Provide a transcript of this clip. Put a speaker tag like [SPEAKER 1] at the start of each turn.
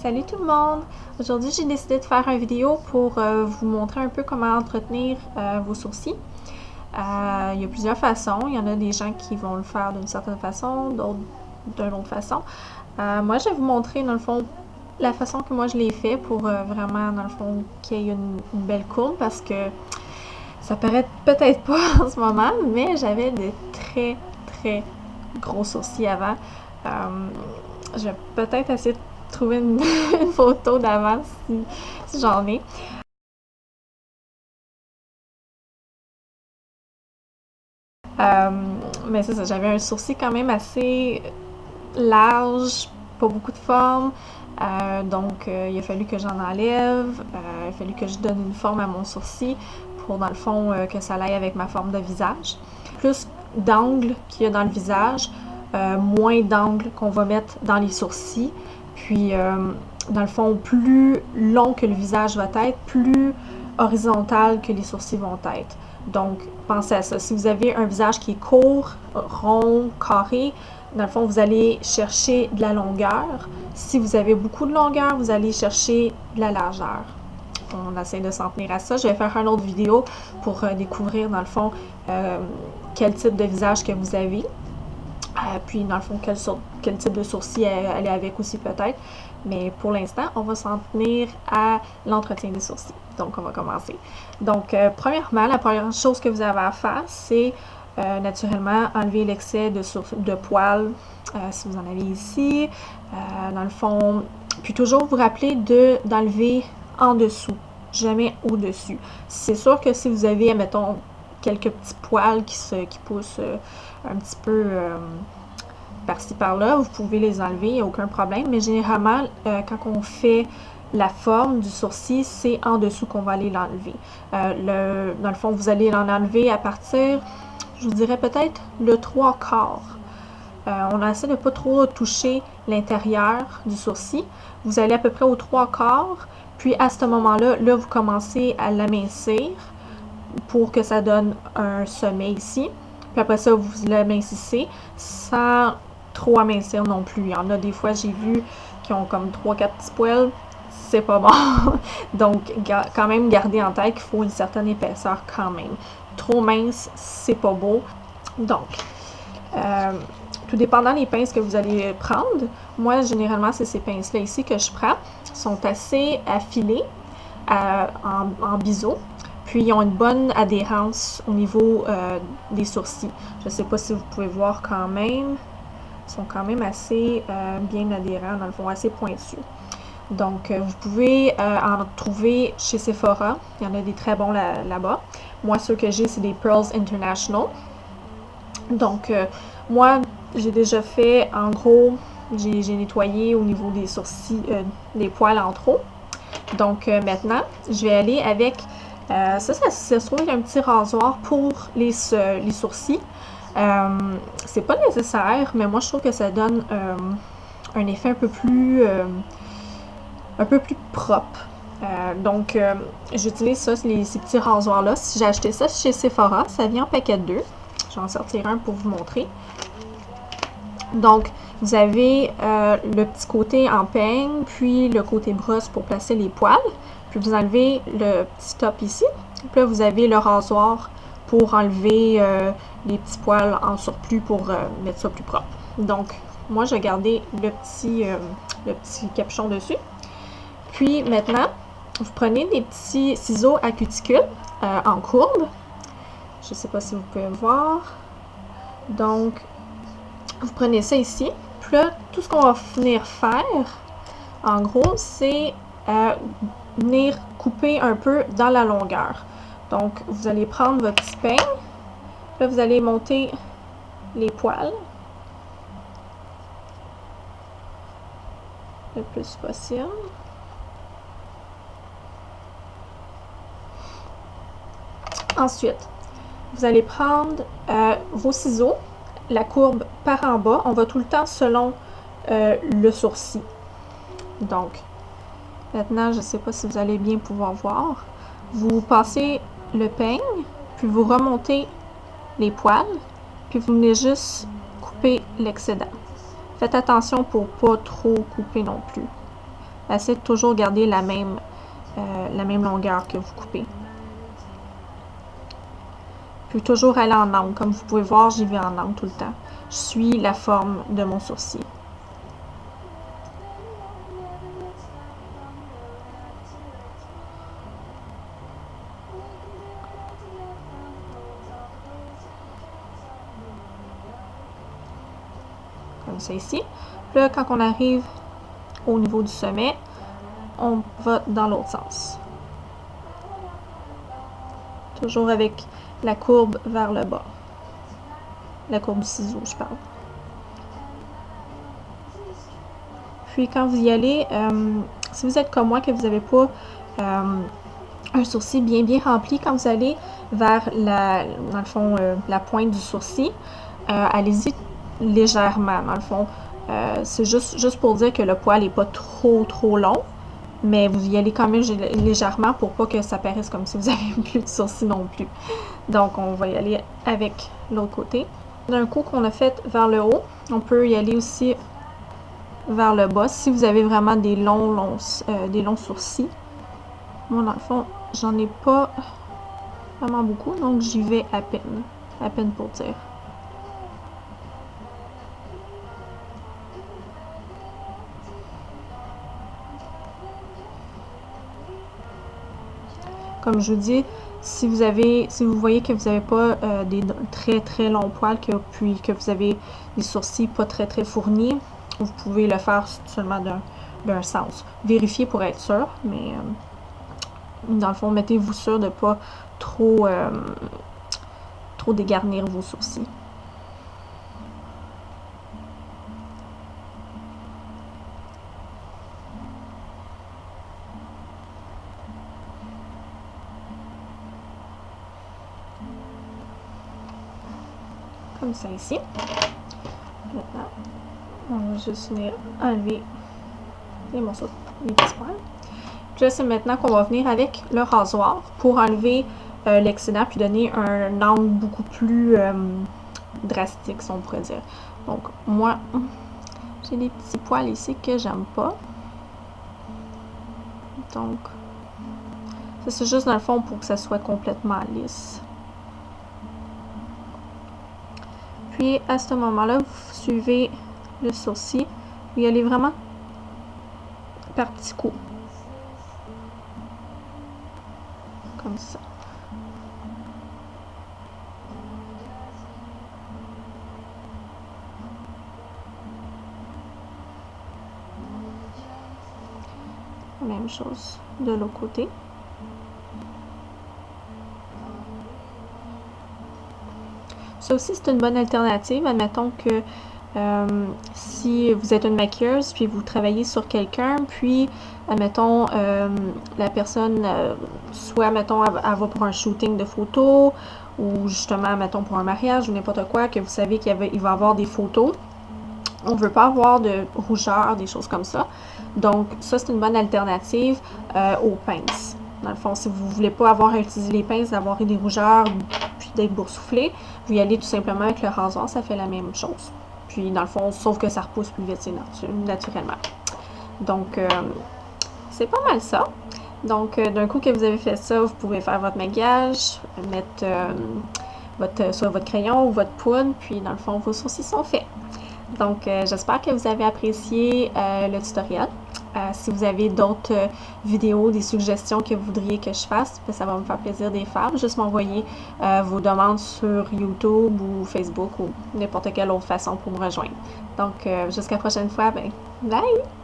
[SPEAKER 1] Salut tout le monde! Aujourd'hui, j'ai décidé de faire une vidéo pour vous montrer un peu comment entretenir vos sourcils. Il y a plusieurs façons. Il y en a des gens qui vont le faire d'une certaine façon, d'autres d'une autre façon. Moi, je vais vous montrer, dans le fond, la façon que moi je l'ai fait pour vraiment, dans le fond, qu'il y ait une belle courbe parce que ça paraît peut-être pas en ce moment, mais j'avais de très gros sourcils avant. Je vais peut-être essayer de trouver une photo d'avant si j'en ai. Euh, mais c'est ça, j'avais un sourcil quand même assez large, pas beaucoup de forme. Donc, il a fallu que j'en enlève. Il a fallu que je donne une forme à mon sourcil pour, dans le fond, que ça aille avec ma forme de visage. Plus d'angles qu'il y a dans le visage, moins d'angles qu'on va mettre dans les sourcils. Puis, dans le fond, plus long que le visage va être, plus horizontal que les sourcils vont être. Donc, pensez à ça. Si vous avez un visage qui est court, rond, carré, dans le fond, vous allez chercher de la longueur. Si vous avez beaucoup de longueur, vous allez chercher de la largeur. On essaie de s'en tenir à ça. Je vais faire une autre vidéo pour découvrir, dans le fond, quel type de visage que vous avez. Puis, dans le fond, quel type de sourcils aller avec aussi peut-être. Mais pour l'instant, on va s'en tenir à l'entretien des sourcils. Donc, on va commencer. Donc, premièrement, la première chose que vous avez à faire, c'est naturellement enlever l'excès de poils, si vous en avez ici. Dans le fond, puis toujours vous rappeler d'enlever en dessous, jamais au-dessus. C'est sûr que si vous avez, mettons, quelques petits poils qui poussent un petit peu par-ci par-là, vous pouvez les enlever, il n'y a aucun problème. Mais généralement, quand on fait la forme du sourcil, c'est en dessous qu'on va aller l'enlever. Dans le fond, vous allez l'en enlever à partir, je vous dirais peut-être le 3/4. On essaie de ne pas trop toucher l'intérieur du sourcil. Vous allez à peu près au 3/4, puis à ce moment-là, là, vous commencez à l'amincir pour que ça donne un sommet ici. Puis après ça, vous l'amincissez sans trop amincir non plus. Il y en a des fois, j'ai vu, qui ont comme 3-4 petits poils. C'est pas bon. Donc, quand même, gardez en tête qu'il faut une certaine épaisseur quand même. Trop mince, c'est pas beau. Donc, tout dépendant des pinces que vous allez prendre, moi, généralement, c'est ces pinces-là ici que je prends. Ils sont assez affilés en biseau. Puis, ils ont une bonne adhérence au niveau des sourcils. Je ne sais pas si vous pouvez voir quand même. Ils sont quand même assez bien adhérents, dans le fond, assez pointus. Donc, vous pouvez en trouver chez Sephora. Il y en a des très bons là-bas. Moi, ceux que j'ai, c'est des Pearls International. Donc, moi, j'ai déjà fait, en gros, j'ai nettoyé au niveau des sourcils, des poils en trop. Donc, maintenant, je vais aller avec, ça se trouve un petit rasoir pour les sourcils. C'est pas nécessaire, mais moi, je trouve que ça donne un effet un peu plus propre. Donc, j'utilise ça, ces petits rasoirs-là. J'ai acheté ça chez Sephora. Ça vient en paquet de 2. Je vais en sortir un pour vous montrer. Donc, vous avez le petit côté en peigne, puis le côté brosse pour placer les poils. Puis vous enlevez le petit top ici. Puis là, vous avez le rasoir pour enlever les petits poils en surplus pour mettre ça plus propre. Donc, moi, je vais garder le petit capuchon dessus. Puis maintenant, vous prenez des petits ciseaux à cuticule en courbe. Je ne sais pas si vous pouvez voir. Donc, vous prenez ça ici. Puis là, tout ce qu'on va venir faire, en gros, c'est venir couper un peu dans la longueur. Donc, vous allez prendre votre petit peigne. Là, vous allez monter les poils le plus possible. Ensuite, vous allez prendre vos ciseaux, la courbe par en bas. On va tout le temps selon le sourcil. Donc, maintenant, je ne sais pas si vous allez bien pouvoir voir. Vous passez le peigne, puis vous remontez les poils, puis vous venez juste couper l'excédent. Faites attention pour ne pas trop couper non plus. essayez de toujours garder la même longueur que vous coupez. Puis toujours aller en angle. Comme vous pouvez voir, j'y vais en angle tout le temps. Je suis la forme de mon sourcil. Comme ça ici. Puis là, quand on arrive au niveau du sommet, on va dans l'autre sens. Toujours avec la courbe vers le bas. La courbe ciseau, je parle. Puis quand vous y allez, si vous êtes comme moi, que vous n'avez pas un sourcil bien rempli, quand vous allez vers dans le fond, la pointe du sourcil, allez-y légèrement, dans le fond. C'est juste pour dire que le poil n'est pas trop long, mais vous y allez quand même légèrement pour pas que ça paraisse comme si vous avez plus de sourcils non plus. Donc, on va y aller avec l'autre côté. D'un coup qu'on a fait vers le haut, on peut y aller aussi vers le bas si vous avez vraiment des longs sourcils. Moi, dans le fond, j'en ai pas vraiment beaucoup, donc j'y vais à peine pour dire. Comme je vous dis, si vous voyez que vous n'avez pas des très longs poils, puis que vous avez des sourcils pas très fournis, vous pouvez le faire seulement d'un sens. Vérifiez pour être sûr, mais dans le fond, mettez-vous sûr de ne pas trop dégarnir vos sourcils. Comme ça ici. Maintenant, on va juste venir enlever les morceaux, les petits poils. Puis là, c'est maintenant qu'on va venir avec le rasoir pour enlever l'excédent puis donner un angle beaucoup plus drastique, si on pourrait dire. Donc, moi, j'ai des petits poils ici que j'aime pas. Donc, ça c'est juste dans le fond pour que ça soit complètement lisse. Puis, à ce moment-là, vous suivez le sourcil. Vous y allez vraiment par petits coups. Comme ça. Même chose de l'autre côté. Ça aussi, c'est une bonne alternative. Admettons que si vous êtes une maquilleuse, puis vous travaillez sur quelqu'un, puis, admettons, la personne, soit, admettons, elle va pour un shooting de photos, ou justement, admettons, pour un mariage, ou n'importe quoi, que vous savez qu'il va avoir des photos. On ne veut pas avoir de rougeur, des choses comme ça. Donc, ça, c'est une bonne alternative aux pinces. Dans le fond, si vous ne voulez pas avoir à utiliser les pinces, d'avoir des rougeurs, puis d'être boursouflé, vous y allez tout simplement avec le rasoir, ça fait la même chose. Puis, dans le fond, sauf que ça repousse plus vite, c'est naturellement. Donc, c'est pas mal ça. Donc, d'un coup que vous avez fait ça, vous pouvez faire votre maquillage, mettre soit votre crayon ou votre poudre, puis dans le fond, vos sourcils sont faits. Donc, j'espère que vous avez apprécié le tutoriel. Si vous avez d'autres vidéos, des suggestions que vous voudriez que je fasse, ça va me faire plaisir de les faire. Juste m'envoyer vos demandes sur YouTube ou Facebook ou n'importe quelle autre façon pour me rejoindre. Donc, jusqu'à la prochaine fois, bye!